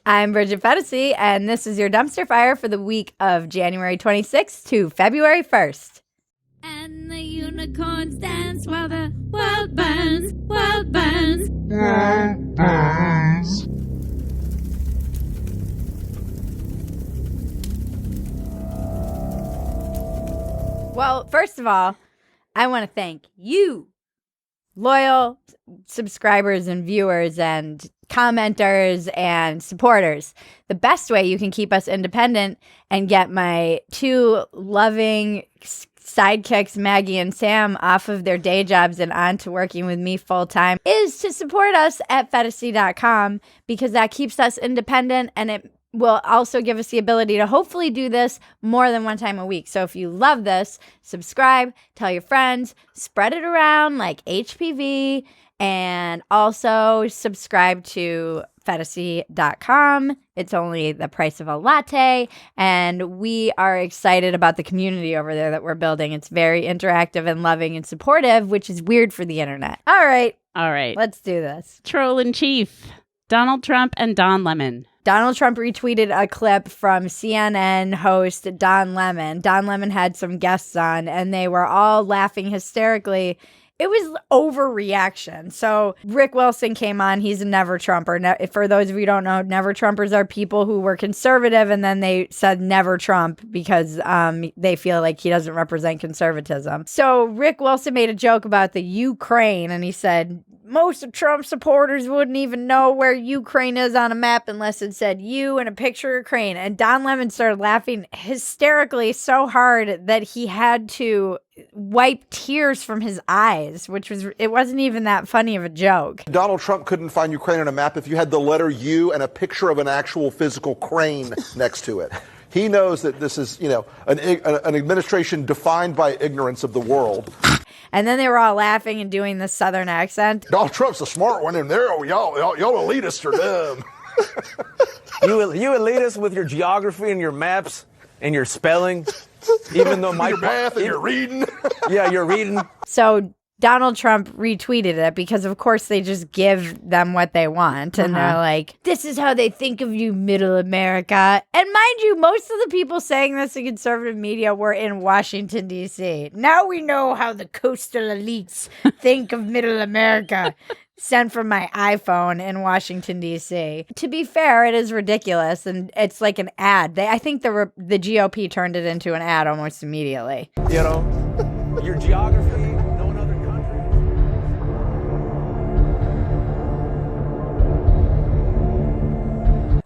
I'm Bridget Phetasy, and this is your dumpster fire for the week of January 26th to February 1st. And the unicorns dance while the world burns, world burns. World burns. Well, first of all, I want to thank you, loyal subscribers and viewers and commenters and supporters. The best way you can keep us independent and get my two loving sidekicks, Maggie and Sam, off of their day jobs and on to working with me full time is to support us at Phetasy.com, because that keeps us independent, and it will also give us the ability to hopefully do this more than one time a week. So if you love this, subscribe, tell your friends, spread it around like HPV, and also subscribe to Phetasy.com. It's only the price of a latte, and we are excited about the community over there that we're building. It's very interactive and loving and supportive, which is weird for the internet. All right. Let's do this. Troll in Chief, Donald Trump and Don Lemon. Donald Trump retweeted a clip from CNN host Don Lemon. Don Lemon had some guests on, and they were all laughing hysterically. It was overreaction. So Rick Wilson came on. He's a never Trumper. For those of you who don't know, never Trumpers are people who were conservative and then they said never Trump because they feel like he doesn't represent conservatism. So Rick Wilson made a joke about the Ukraine, and he said, most of Trump's supporters wouldn't even know where Ukraine is on a map unless it said you and a picture of Ukraine. And Don Lemon started laughing hysterically so hard that he had to wipe tears from his eyes, it wasn't even that funny of a joke. Donald Trump couldn't find Ukraine on a map if you had the letter U and a picture of an actual physical crane next to it. He knows that this is, an administration defined by ignorance of the world. And then they were all laughing and doing this Southern accent. Donald Trump's the smart one in there. Y'all elitists are dumb. You elitists with your geography and your maps and your spelling. Even though your math and your reading. Yeah, you're reading. So Donald Trump retweeted it because, of course, they just give them what they want. And they're like, this is how they think of you, middle America. And mind you, most of the people saying this in conservative media were in Washington, D.C. Now we know how the coastal elites think of middle America. Sent from my iPhone in Washington, D.C. To be fair, it is ridiculous, and it's like an ad. I think the GOP turned it into an ad almost immediately. Your geography, no other country.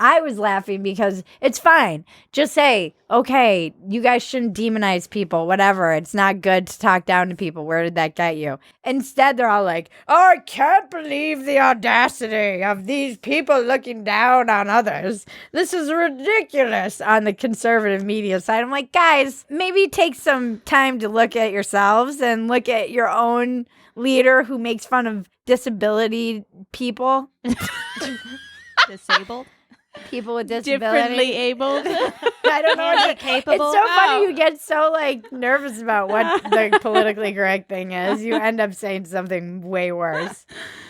I was laughing because it's fine. Just say, okay, you guys shouldn't demonize people, whatever. It's not good to talk down to people. Where did that get you? Instead, they're all like, oh, I can't believe the audacity of these people looking down on others. This is ridiculous on the conservative media side. I'm like, guys, maybe take some time to look at yourselves and look at your own leader who makes fun of disability people. Disabled? People with disability. Differently abled. I don't know what capable. It's so funny you get so nervous about what the politically correct thing is. You end up saying something way worse.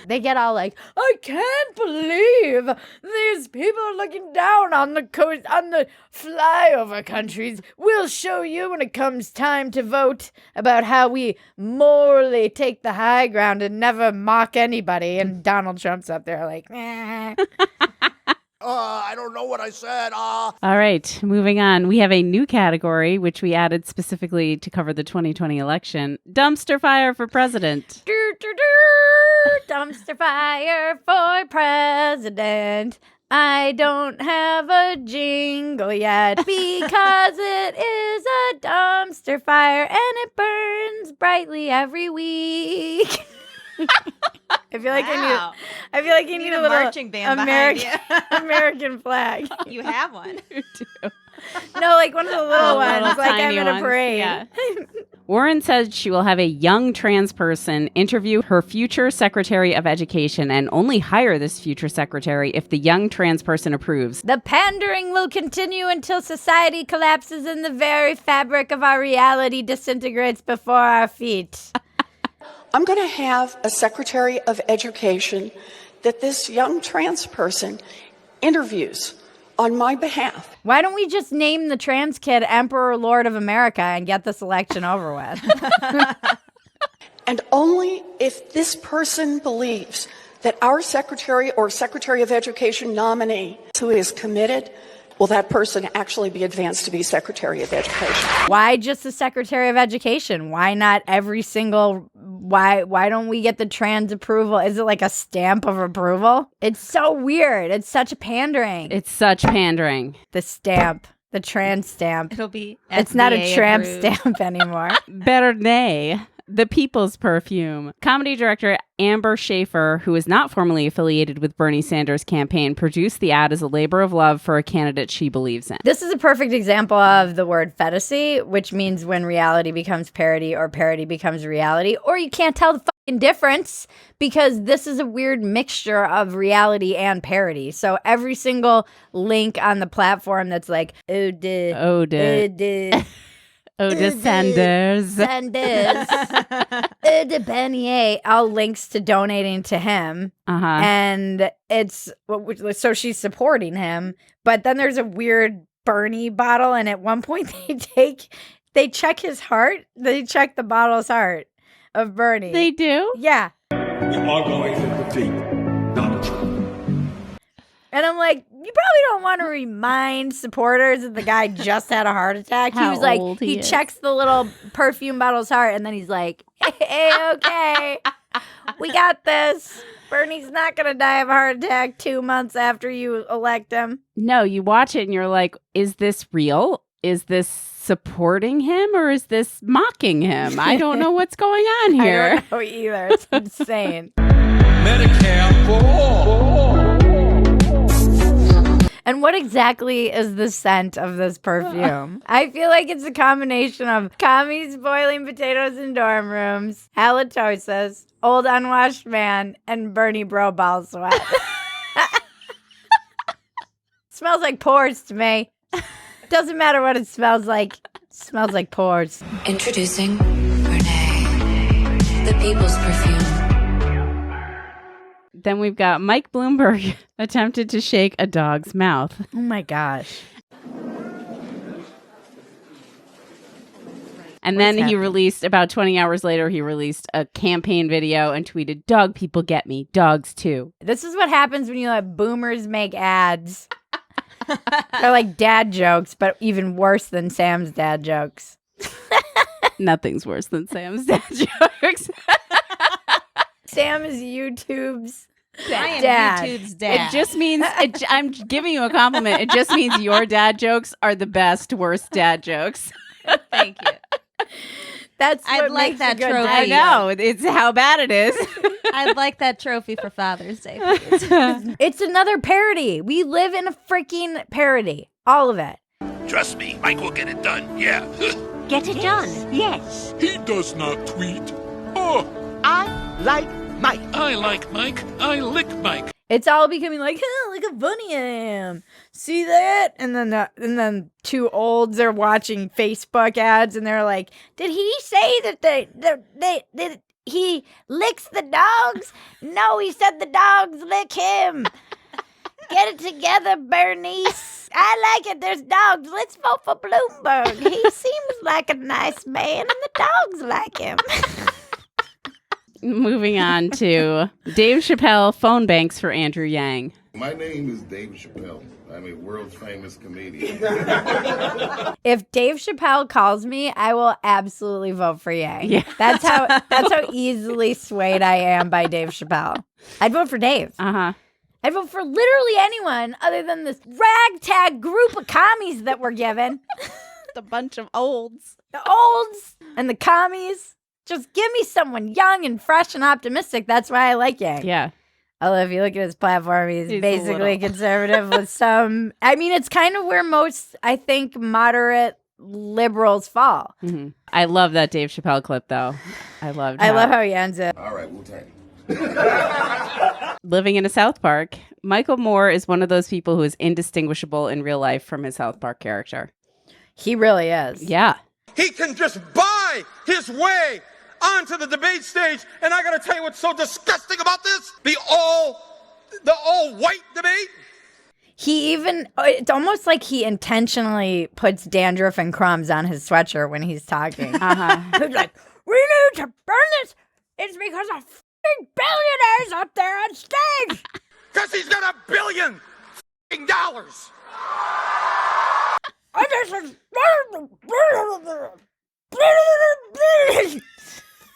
They get all like, I can't believe these people are looking down on the coast, on the flyover countries. We'll show you when it comes time to vote about how we morally take the high ground and never mock anybody. And Donald Trump's up there like, eh. I don't know what I said. All right, moving on. We have a new category, which we added specifically to cover the 2020 election. Dumpster fire for president. Dumpster fire for president. I don't have a jingle yet because it is a dumpster fire and it burns brightly every week. I feel like Wow. I need a little marching band behind American flag. You have one. No, like one of the little ones, little like I'm tiny in a ones, parade. yeah. Warren says she will have a young trans person interview her future Secretary of Education and only hire this future secretary if the young trans person approves. The pandering will continue until society collapses and the very fabric of our reality disintegrates before our feet. I'm going to have a Secretary of Education that this young trans person interviews on my behalf. Why don't we just name the trans kid Emperor Lord of America and get this election over with? And only if this person believes that our Secretary or Secretary of Education nominee who is committed, will that person actually be advanced to be Secretary of Education. Why just the Secretary of Education? Why not every single... Why don't we get the trans approval? Is it like a stamp of approval? It's so weird. It's such a pandering. It's such pandering. The stamp. The trans stamp. It'll be It's not a FDA tramp approved. stamp anymore. Bernay, the people's perfume. Comedy director Amber Schaefer, who is not formally affiliated with Bernie Sanders' campaign, produced the ad as a labor of love for a candidate she believes in. This is a perfect example of the word Phetasy, which means when reality becomes parody or parody becomes reality, or you can't tell the fucking difference because this is a weird mixture of reality and parody. So every single link on the platform that's like, Eau de Sanders. Sanders, Eau de Bérnié, all links to donating to him. And it's, so she's supporting him. But then there's a weird Bernie bottle. And at one point they check his heart. They check the bottle's heart of Bernie. They do? Yeah. We are going to defeat Donald Trump. And I'm like, you probably don't want to remind supporters that the guy just had a heart attack. How He was like, old he is. checks the little perfume bottle's heart, and then he's like, hey, okay, we got this. Bernie's not going to die of a heart attack 2 months after you elect him. No, you watch it and you're like, is this real? Is this supporting him or is this mocking him? I don't know what's going on here. I don't know either. It's insane. Medicare for all. And what exactly is the scent of this perfume? I feel like it's a combination of commies boiling potatoes in dorm rooms, halitosis, old unwashed man, and Bernie bro ball sweat. Smells like pores to me. Doesn't matter what it smells like. It smells like pores. Introducing Bernay, the people's perfume. Then we've got Mike Bloomberg attempted to shake a dog's mouth. Oh my gosh. And then he released, about 20 hours later, he released a campaign video and tweeted, "Dog people get me, dogs too." This is what happens when you let boomers make ads. They're like dad jokes, but even worse than Sam's dad jokes. Nothing's worse than Sam's dad jokes. Sam is YouTube's I am dad. YouTube's dad. It just means, I'm giving you a compliment. It just means your dad jokes are the best, worst dad jokes. Thank you. That's I'd what like makes that a good trophy. dad I know. It's how bad it is. I'd like that trophy for Father's Day, please. It's another parody. We live in a freaking parody. All of it. Trust me, Mike will get it done. Yeah. Get it done, yes. He does not tweet. Oh, I like Mike. I like Mike. I lick Mike. It's all becoming like, look how funny I am. See that? And then two olds are watching Facebook ads, and they're like, "Did he say that he licks the dogs? No, he said the dogs lick him. Get it together, Bernice. I like it. There's dogs. Let's vote for Bloomberg. He seems like a nice man, and the dogs like him." Moving on to Dave Chappelle phone banks for Andrew Yang. My name is Dave Chappelle. I'm a world famous comedian. If Dave Chappelle calls me, I will absolutely vote for Yang. Yeah. That's how easily swayed I am by Dave Chappelle. I'd vote for Dave. Uh-huh. I'd vote for literally anyone other than this ragtag group of commies that we're given. The bunch of olds. The olds and the commies. Just give me someone young and fresh and optimistic. That's why I like Yang. Yeah. Although if you look at his platform, he's a basically little- conservative with some... I mean, it's kind of where most, I think, moderate liberals fall. Mm-hmm. I love that Dave Chappelle clip, though. I love how he ends it. All right, Wu-Tang. Living in a South Park, Michael Moore is one of those people who is indistinguishable in real life from his South Park character. He really is. Yeah. He can just buy his way onto the debate stage, and I gotta tell you what's so disgusting about this: the all white debate. It's almost like he intentionally puts dandruff and crumbs on his sweatshirt when he's talking. He's like, we need to burn this. It's because of f***ing billionaires up there on stage. Because he's got $1 billion dollars.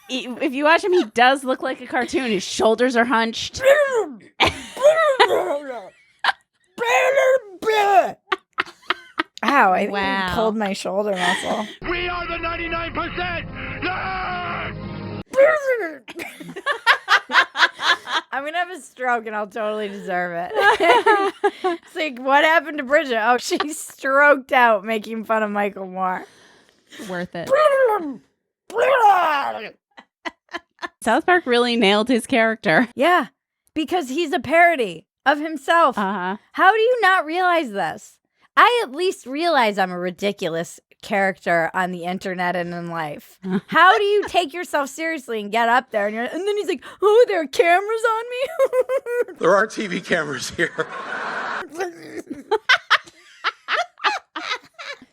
If you watch him, he does look like a cartoon. His shoulders are hunched. Ow, I think I pulled my shoulder muscle. We are the 99%! Yes! I'm going to have a stroke and I'll totally deserve it. It's like, what happened to Bridget? Oh, she stroked out making fun of Michael Moore. Worth it. South Park really nailed his character. Yeah, because he's a parody of himself. How do you not realize this? I at least realize I'm a ridiculous character on the internet and in life. How do you take yourself seriously and get up there? And then he's like, oh, there are cameras on me? There are TV cameras here.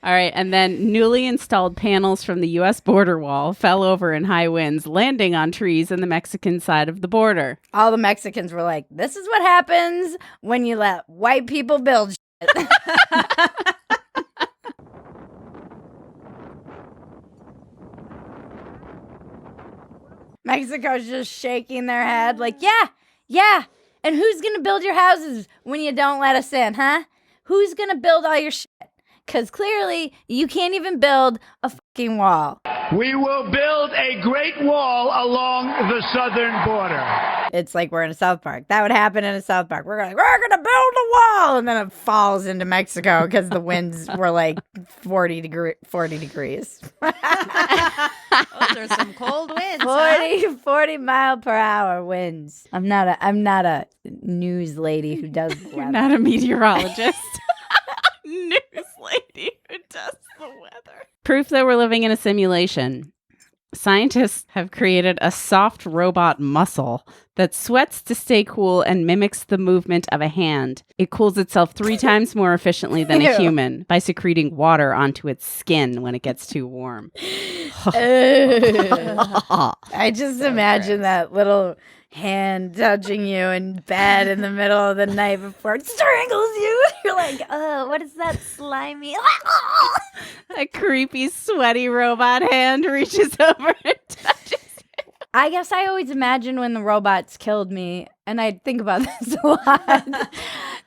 All right, and then newly installed panels from the U.S. border wall fell over in high winds, landing on trees in the Mexican side of the border. All the Mexicans were like, this is what happens when you let white people build shit. Mexico's just shaking their head like, yeah. And who's going to build your houses when you don't let us in, huh? Who's going to build all your shit? Because clearly you can't even build a fucking wall. We will build a great wall along the southern border. It's like we're in a South Park. That would happen in a South Park. We're going to build a wall. And then it falls into Mexico because the winds were like 40 degrees. Those are some cold winds. 40 mile per hour winds. I'm not a news lady who does the weather. You're not a meteorologist. News lady who does the weather. Proof that we're living in a simulation. Scientists have created a soft robot muscle that sweats to stay cool and mimics the movement of a hand. It cools itself 3 times more efficiently than a human by secreting water onto its skin when it gets too warm. I just imagine that little hand touching you in bed in the middle of the night before it strangles you. You're like, oh, what is that slimy? A creepy, sweaty robot hand reaches over and touches you. I guess I always imagine when the robots killed me, and I think about this a lot,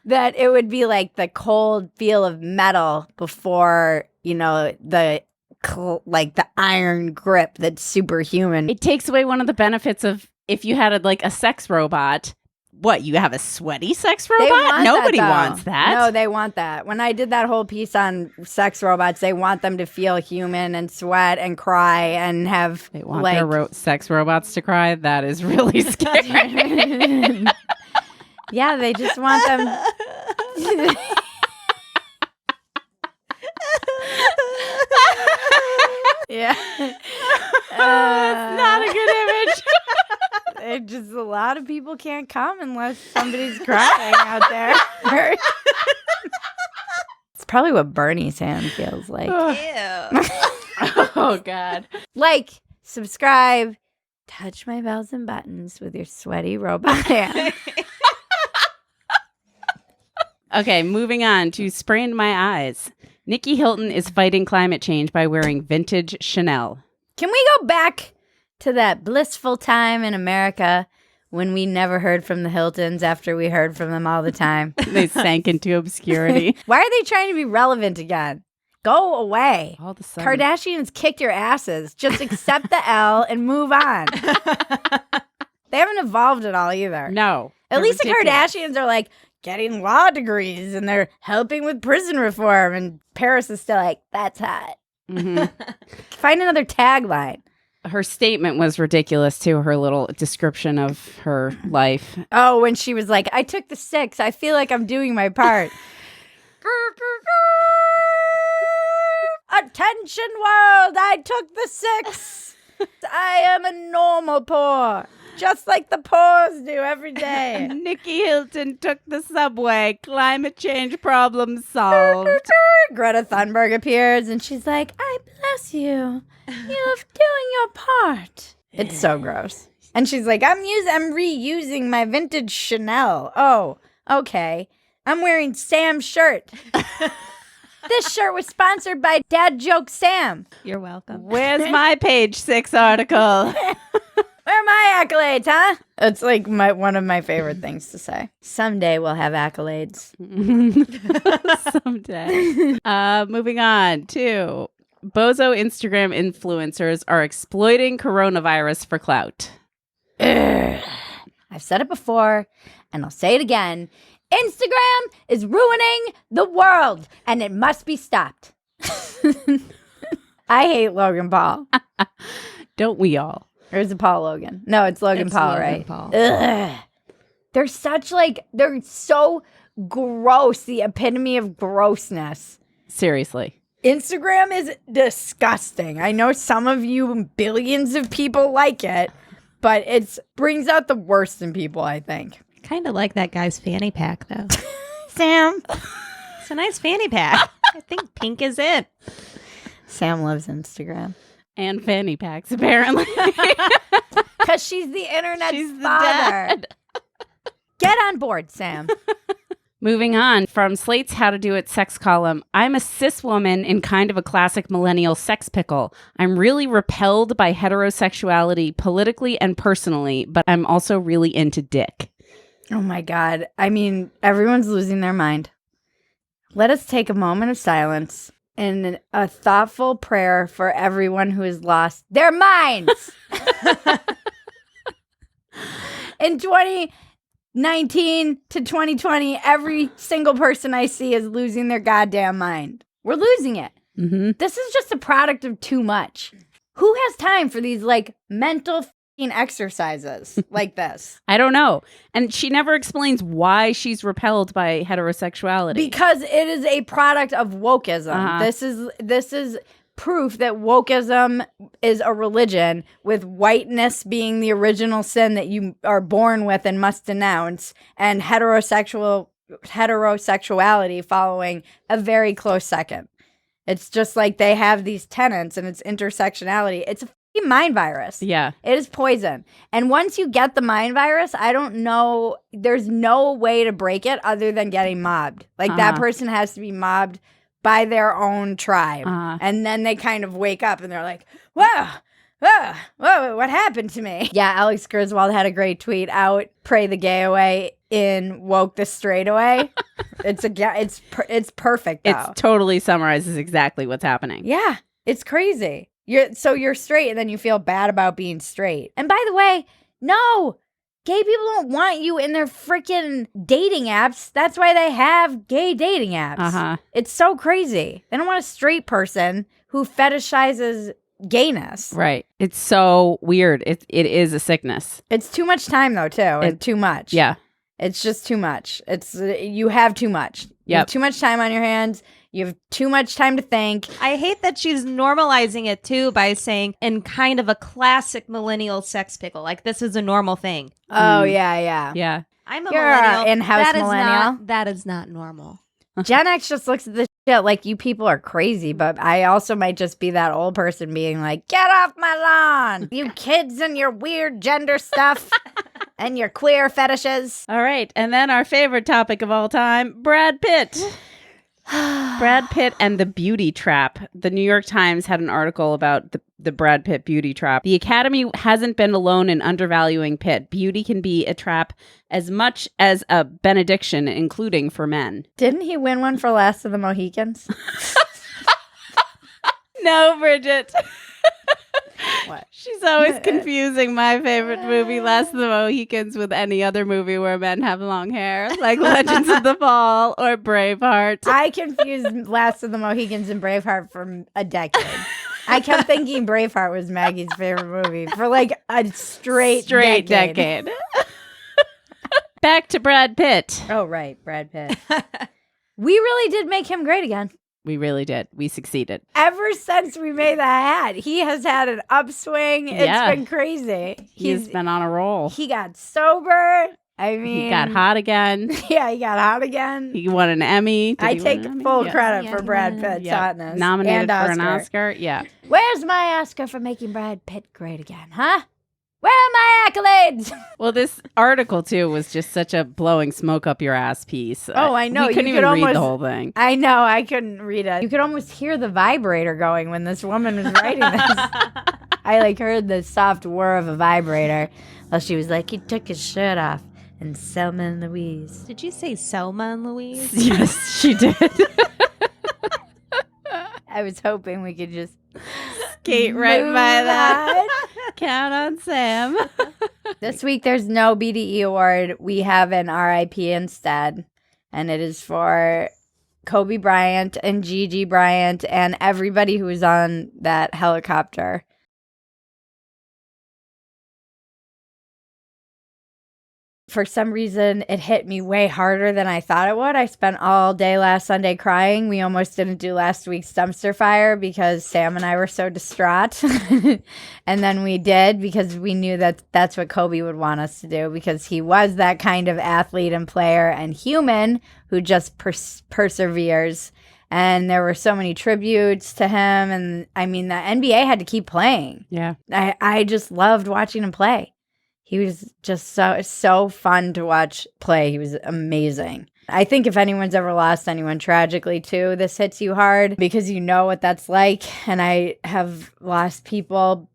that it would be like the cold feel of metal before, the iron grip that's superhuman. It takes away one of the benefits of if you had a sex robot. What, you have a sweaty sex robot? Nobody wants that. No, they want that. When I did that whole piece on sex robots, they want them to feel human and sweat and cry and have. They want their sex robots to cry? That is really scary. Yeah, they just want them. Yeah. That's not a good image. Just a lot of people can't come unless somebody's crying out there. It's probably what Bernie's hand feels like. Ew. Oh, God. Like, subscribe, touch my bells and buttons with your sweaty robot hand. Okay, moving on to Sprain My Eyes. Nikki Hilton is fighting climate change by wearing vintage Chanel. Can we go back to that blissful time in America when we never heard from the Hiltons after we heard from them all the time? They sank into obscurity. Why are they trying to be relevant again? Go away. All of a sudden. Kardashians kicked your asses. Just accept the L and move on. They haven't evolved at all either. No. At least ridiculous. the Kardashians are like getting law degrees and they're helping with prison reform. And Paris is still like, that's hot. Mm-hmm. Find another tagline. Her statement was ridiculous, too, her little description of her life. Oh, when she was like, I took the 6. I feel like I'm doing my part. Attention world, I took the 6. I am a normal poor. just like the poors do every day. Nicky Hilton took the subway. Climate change problem solved. Greta Thunberg appears and she's like, I bless you. You're doing your part. It's so gross. And she's like, I'm reusing my vintage Chanel. Oh, okay. I'm wearing Sam's shirt. This shirt was sponsored by Dad Joke Sam. You're welcome. Where's my page 6 article? Where are my accolades, huh? It's like one of my favorite things to say. Someday we'll have accolades. Someday. Moving on to bozo Instagram influencers are exploiting coronavirus for clout. I've said it before, and I'll say it again. Instagram is ruining the world, and it must be stopped. I hate Logan Paul. Don't we all? Or is it Paul Logan? No, it's Logan Paul, Logan right? Paul. Ugh. They're they're so gross, the epitome of grossness. Seriously. Instagram is disgusting. I know some of you, billions of people like it, but it brings out the worst in people, I think. Kind of like that guy's fanny pack, though. Sam. It's a nice fanny pack. I think pink is it. Sam loves Instagram. And fanny packs, apparently. Because she's the internet's She's the father. dad. Get on board, Sam. Moving on from Slate's How to Do It sex column, I'm a cis woman in kind of a classic millennial sex pickle. I'm really repelled by heterosexuality politically and personally, but I'm also really into dick. Oh my God. I mean, everyone's losing their mind. Let us take a moment of silence and a thoughtful prayer for everyone who has lost their minds. In 2019 to 2020, every single person I see is losing their goddamn mind. We're losing it. Mm-hmm. This is just a product of too much. Who has time for these mental exercises like this? I don't know. And she never explains why she's repelled by heterosexuality. Because it is a product of wokeism. Uh-huh. This is proof that wokeism is a religion, with whiteness being the original sin that you are born with and must denounce, and heterosexuality following a very close second. It's just like they have these tenets and it's intersectionality. It's a fucking mind virus. Yeah. It is poison. And once you get the mind virus, I don't know, there's no way to break it other than getting mobbed. That person has to be mobbed by their own tribe. And then they kind of wake up and they're like, whoa, what happened to me? Yeah, Alex Griswold had a great tweet out, pray the gay away in woke the straight away. It's perfect, though. It totally summarizes exactly what's happening. Yeah, it's crazy. You're straight and then you feel bad about being straight. And by the way, no, gay people don't want you in their freaking dating apps. That's why they have gay dating apps. It's so crazy. They don't want a straight person who fetishizes gayness. Right. It's so weird. It is a sickness. It's too much time, though, too. And too much. Yeah. It's just too much. You have too much. You have too much time on your hands. You have too much time to think. I hate that she's normalizing it, too, by saying, in kind of a classic millennial sex pickle. Like, this is a normal thing. Oh, yeah. Yeah. I'm a You're millennial. an in-house millennial. That is not normal. Gen X just looks at this shit like you people are crazy, but I also might just be that old person being like, get off my lawn, you kids and your weird gender stuff and your queer fetishes. All right. And then our favorite topic of all time, Brad Pitt. Brad Pitt and the beauty trap. The New York Times had an article about the Brad Pitt beauty trap. The Academy hasn't been alone in undervaluing Pitt. Beauty can be a trap as much as a benediction, including for men. Didn't he win one for Last of the Mohicans? No, Bridget. What? She's always confusing my favorite movie, Last of the Mohicans, with any other movie where men have long hair, like Legends of the Fall or Braveheart. I confused Last of the Mohicans and Braveheart for a decade. I kept thinking Braveheart was Maggie's favorite movie for like a straight decade. Back to Brad Pitt. Oh, right. Brad Pitt. We really did make him great again. We really did. We succeeded. Ever since we made that hat, he has had an upswing. It's been crazy. He's been on a roll. He got sober. I mean, he got hot again. Yeah, he got hot again. He won an Emmy. I take full credit for Brad Pitt's hotness. Nominated and for an Oscar. Yeah. Where's my Oscar for making Brad Pitt great again, huh? Where are my accolades? Well, this article, too, was just such a blowing smoke up your ass piece. Oh, I know. You couldn't even read the whole thing. I know. I couldn't read it. You could almost hear the vibrator going when this woman was writing this. I heard the soft whir of a vibrator while she was like, he took his shirt off. And Selma and Louise. Did you say Selma and Louise? Yes, she did. I was hoping we could just skate right by that. Count on Sam. This week there's no BDE award. We have an RIP instead. And it is for Kobe Bryant and Gigi Bryant and everybody who was on that helicopter. For some reason, it hit me way harder than I thought it would. I spent all day last Sunday crying. We almost didn't do last week's dumpster fire because Sam and I were so distraught. And then we did because we knew that that's what Kobe would want us to do because he was that kind of athlete and player and human who just perseveres. And there were so many tributes to him. And I mean, the NBA had to keep playing. Yeah. I just loved watching him play. He was just so fun to watch play. He was amazing. I think if anyone's ever lost anyone tragically, too, this hits you hard because you know what that's like. And I have lost people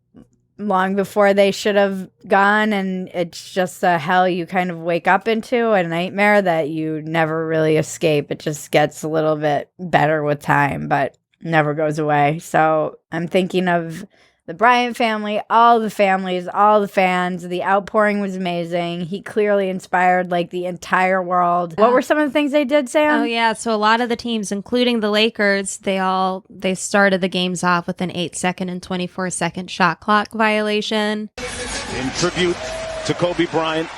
long before they should have gone. And it's just a hell you kind of wake up into, a nightmare that you never really escape. It just gets a little bit better with time, but never goes away. So I'm thinking of the Bryant family, all the families, all the fans. The outpouring was amazing. He clearly inspired the entire world. What were some of the things they did, Sam? Oh yeah, so a lot of the teams, including the Lakers, they started the games off with an 8-second and 24-second shot clock violation. In tribute to Kobe Bryant,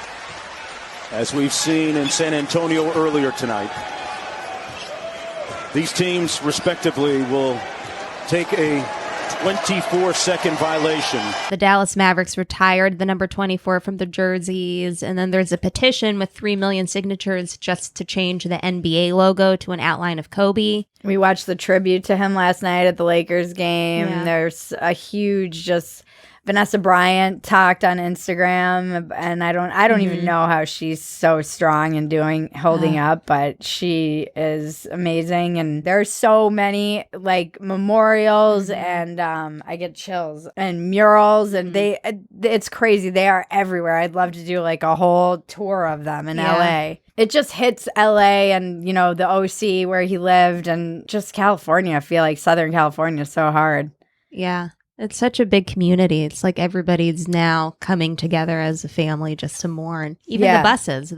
as we've seen in San Antonio earlier tonight, these teams respectively will take a 24-second violation. The Dallas Mavericks retired the number 24 from the jerseys, and then there's a petition with 3 million signatures just to change the NBA logo to an outline of Kobe. We watched the tribute to him last night at the Lakers game. Yeah. There's a huge Vanessa Bryant talked on Instagram, and I don't even know how she's so strong and holding up, but she is amazing. And there's so many memorials and I get chills and murals, and it's crazy. They are everywhere. I'd love to do a whole tour of them in LA. It just hits LA and, the OC where he lived and just California. I feel like Southern California is so hard. Yeah. It's such a big community. It's like everybody's now coming together as a family just to mourn. Even the buses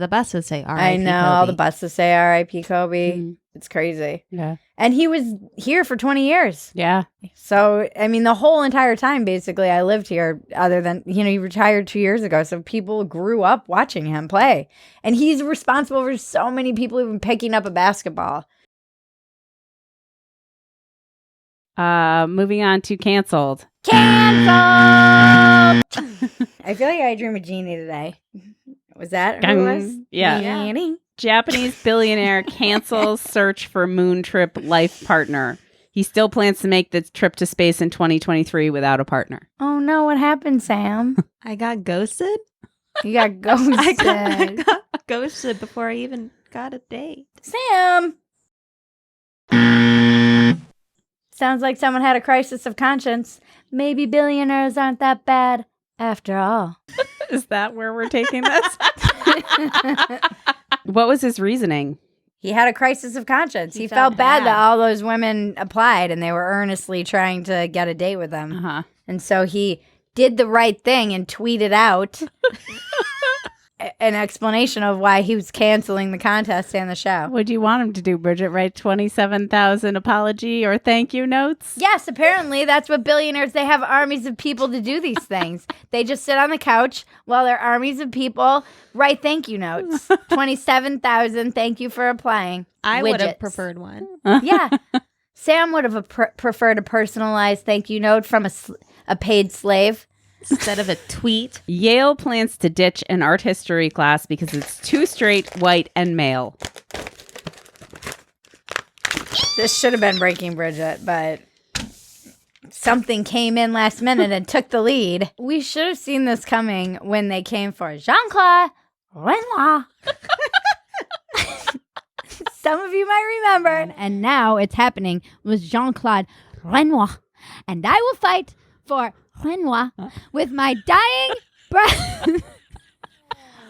say R.I.P. I know, Kobe. all the buses say R.I.P. Kobe. Mm-hmm. It's crazy. Yeah. And he was here for 20 years. Yeah. So, I mean, the whole entire time, basically, I lived here other than, he retired 2 years ago. So people grew up watching him play. And he's responsible for so many people even picking up a basketball. Moving on to canceled. Canceled! I feel like I dream of Jeannie today. Was that who it was? Yeah. Jeannie. Japanese billionaire cancels search for moon trip life partner. He still plans to make the trip to space in 2023 without a partner. Oh no, what happened, Sam? I got ghosted? You got ghosted. I got ghosted before I even got a date. Sam! Sounds like someone had a crisis of conscience. Maybe billionaires aren't that bad after all. Is that where we're taking this? What was his reasoning? He had a crisis of conscience. He felt bad that all those women applied and they were earnestly trying to get a date with him. Uh-huh. And so he did the right thing and tweeted out an explanation of why he was canceling the contest and the show. What do you want him to do, Bridget? Write 27,000 apology or thank you notes? Yes, apparently that's what billionaires, they have armies of people to do these things. They just sit on the couch while their armies of people write thank you notes. 27,000, thank you for applying. I would have preferred one. Yeah. Sam would have preferred a personalized thank you note from a paid slave instead of a tweet. Yale plans to ditch an art history class because it's too straight, white, and male. This should have been Breaking Bridget, but something came in last minute and took the lead. We should have seen this coming when they came for Jean-Claude Renoir. Some of you might remember. And now it's happening with Jean-Claude Renoir. And I will fight for Renoir with my dying breath.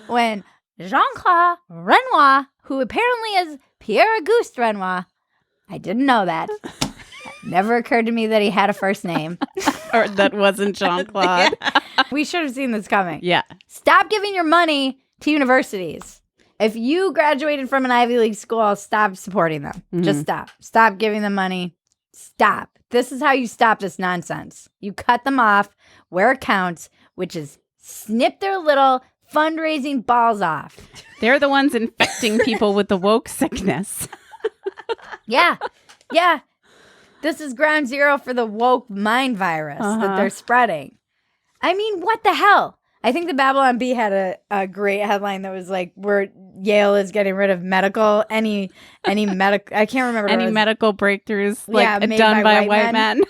When Jean-Claude Renoir, who apparently is Pierre-Auguste Renoir, I didn't know that. It never occurred to me that he had a first name. Or that wasn't Jean-Claude. Yeah. We should have seen this coming. Yeah. Stop giving your money to universities. If you graduated from an Ivy League school, stop supporting them. Just stop. Stop giving them money. Stop. This is how you stop this nonsense. You cut them off where it counts, which is snip their little fundraising balls off. They're the ones infecting people with the woke sickness. Yeah. Yeah. This is ground zero for the woke mind virus that they're spreading. I mean, what the hell? I think the Babylon Bee had a great headline that was like, where Yale is getting rid of any medical, I can't remember. Any medical breakthroughs made done by a white man.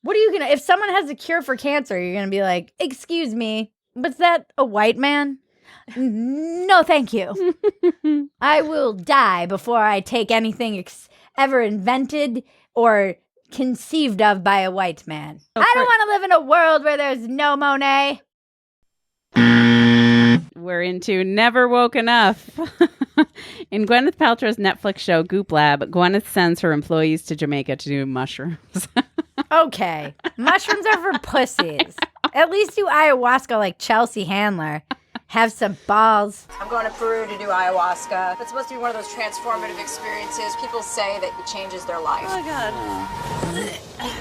What are you going to, if someone has a cure for cancer, you're going to be like, excuse me, was that a white man? No, thank you. I will die before I take anything ever invented or conceived of by a white man. I don't want to live in a world where there's no Monet. We're into Never Woke Enough. In Gwyneth Paltrow's Netflix show Goop Lab, Gwyneth sends her employees to Jamaica to do mushrooms. Okay. Mushrooms are for pussies. At least do ayahuasca like Chelsea Handler. Have some balls. I'm going to Peru to do ayahuasca. That's supposed to be one of those transformative experiences. People say that it changes their life. Oh, God.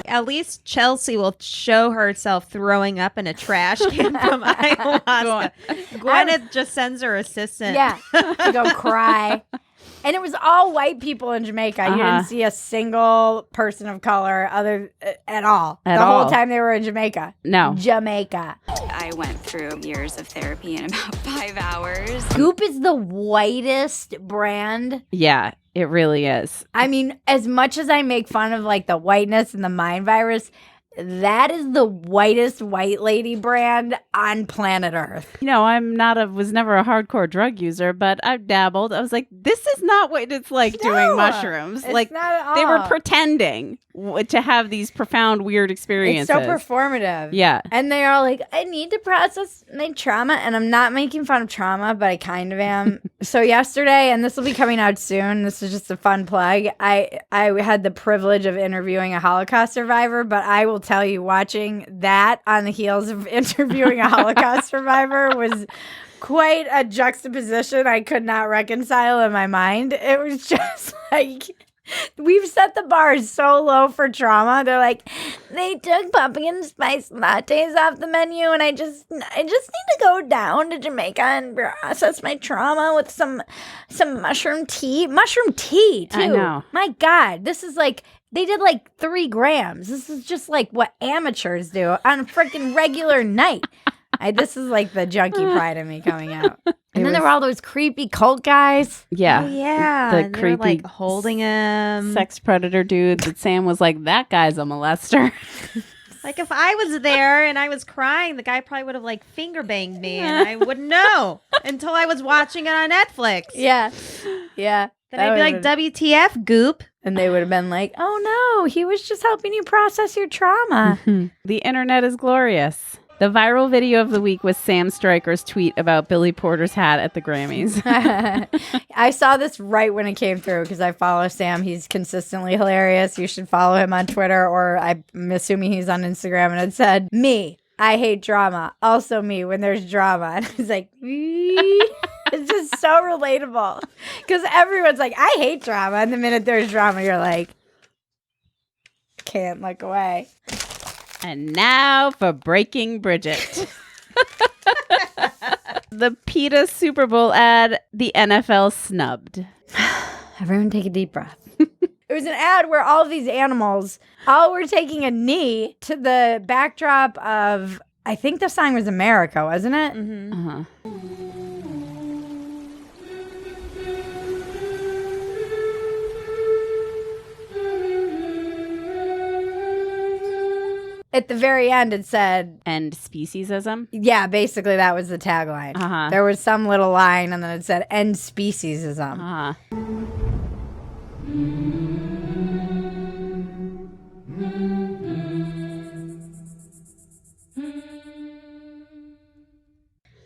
At least Chelsea will show herself throwing up in a trash can from ayahuasca. Gwyneth just sends her assistant. Yeah, to go cry. And it was all white people in Jamaica. You didn't see a single person of color at all. The whole time they were in Jamaica. No. Jamaica. I went through years of therapy in about 5 hours. Goop is the whitest brand. Yeah, it really is. I mean, as much as I make fun of like the whiteness and the mind virus, that is the whitest white lady brand on planet Earth. You know, was never a hardcore drug user, but I've dabbled. I was like, this is not what it's like doing mushrooms. It's like, not at all. They were pretending to have these profound, weird experiences. It's so performative. Yeah. And they are like, I need to process my trauma. And I'm not making fun of trauma, but I kind of am. So yesterday, and this will be coming out soon, this is just a fun plug, I had the privilege of interviewing a Holocaust survivor, but I will tell you, watching that on the heels of interviewing a Holocaust survivor was quite a juxtaposition I could not reconcile in my mind. It was just like, we've set the bar so low for trauma. They're like, they took pumpkin spice lattes off the menu, and I just need to go down to Jamaica and process my trauma with some mushroom tea. Mushroom tea, too. I know. My God, this is like, they did like 3 grams. This is just like what amateurs do on a freaking regular night. This is like the junkie pride in me coming out. And then there were all those creepy cult guys. Yeah. Oh, yeah. The and they were, creepy like holding him. sex predator dude that Sam was like, that guy's a molester. Like if I was there and I was crying, the guy probably would have like finger banged me and I wouldn't know until I was watching it on Netflix. Yeah. Yeah. Then I'd be like, WTF, Goop. And they would have been like, oh no, he was just helping you process your trauma. The internet is glorious. The viral video of the week was Sam Stryker's tweet about Billy Porter's hat at the Grammys. I saw this right when it came through because I follow Sam. He's consistently hilarious. You should follow him on Twitter, or I'm assuming he's on Instagram. And it said, me, I hate drama. Also me when there's drama. And he's like, it's just so relatable because everyone's like, I hate drama. And the minute there's drama, you're like, can't look away. And now for Breaking Bridget. The PETA Super Bowl ad, the NFL snubbed. Everyone take a deep breath. It was an ad where all of these animals all were taking a knee to the backdrop of, I think the song was America, wasn't it? Mm-hmm. Uh-huh. At the very end, it said... End speciesism? Yeah, basically that was the tagline. Uh-huh. There was some little line, and then it said, end speciesism. Uh-huh.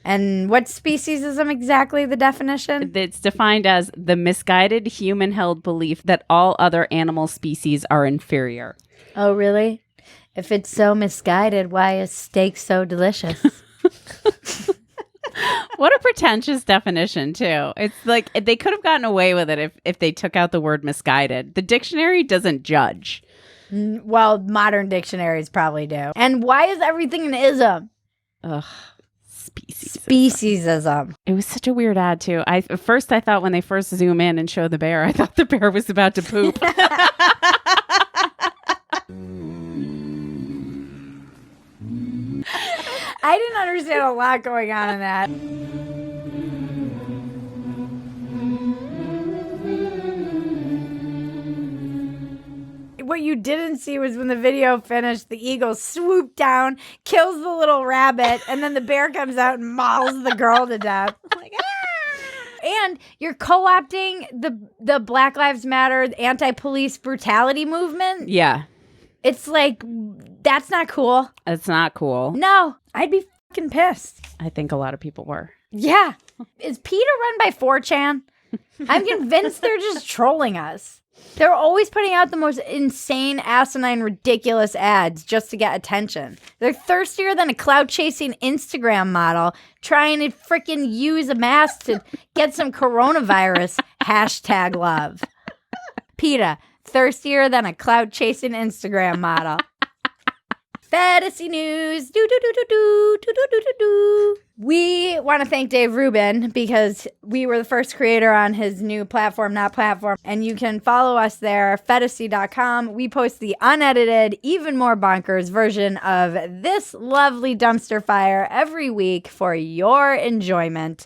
And what's speciesism exactly, the definition? It's defined as the misguided human-held belief that all other animal species are inferior. Oh, really? If it's so misguided, why is steak so delicious? What a pretentious definition, too. It's like they could have gotten away with it if they took out the word misguided. The dictionary doesn't judge. Well, modern dictionaries probably do. And why is everything an ism? Ugh. Speciesism. Speciesism. It was such a weird ad, too. At first, I thought when they first zoom in and show the bear, I thought the bear was about to poop. I didn't understand a lot going on in that. What you didn't see was when the video finished, the eagle swooped down, kills the little rabbit, and then the bear comes out and mauls the girl to death. Like, ah! And you're co-opting the Black Lives Matter anti-police brutality movement. Yeah. It's like, that's not cool. It's not cool. No, I'd be fucking pissed. I think a lot of people were. Yeah. Is PETA run by 4chan? I'm convinced they're just trolling us. They're always putting out the most insane, asinine, ridiculous ads just to get attention. They're thirstier than a clout-chasing Instagram model trying to freaking use a mask to get some coronavirus. #love. PETA, thirstier than a clout-chasing Instagram model. Phetasy news. We want to thank Dave Rubin because we were the first creator on his new platform, Not Platform. And you can follow us there, Phetasy.com. We post the unedited, even more bonkers version of this lovely dumpster fire every week for your enjoyment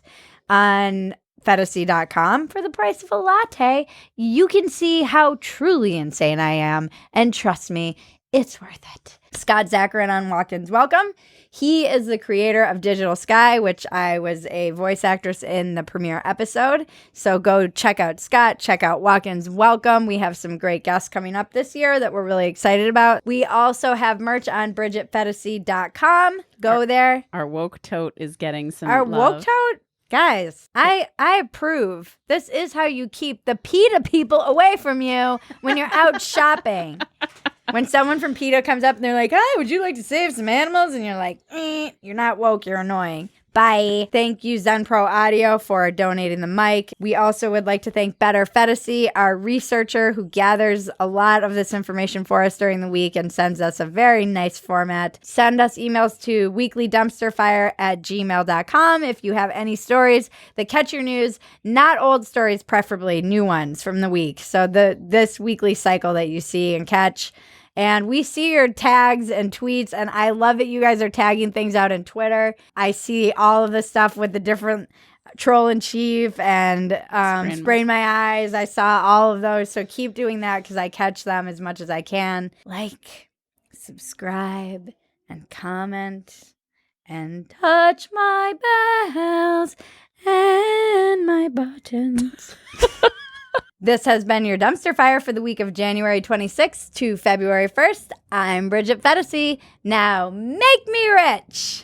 on Phetasy.com. For the price of a latte, you can see how truly insane I am. And trust me, it's worth it. Scott Zacharin on Watkins Welcome. He is the creator of Digital Sky, which I was a voice actress in the premiere episode. So go check out Scott, check out Watkins Welcome. We have some great guests coming up this year that we're really excited about. We also have merch on BridgetPhetasy.com. Go there. Our woke tote is getting some Our love. woke tote? Guys, I approve. This is how you keep the PETA people away from you when you're out shopping. When someone from PETA comes up and they're like, "Hi, would you like to save some animals?" And you're like, you're not woke, you're annoying. Bye. Thank you, Zen Pro Audio, for donating the mic. We also would like to thank Better Phetasy, our researcher who gathers a lot of this information for us during the week and sends us a very nice format. Send us emails to weeklydumpsterfire@gmail.com if you have any stories that catch your news, not old stories, preferably new ones from the week. So this weekly cycle that you see and catch. And we see your tags and tweets, and I love that you guys are tagging things out on Twitter. I see all of the stuff with the different Troll in Chief and Sprain My Eyes. I saw all of those, so keep doing that because I catch them as much as I can. Like, subscribe, and comment, and touch my bells and my buttons. This has been your dumpster fire for the week of January 26th to February 1st. I'm Bridget Phetasy. Now make me rich.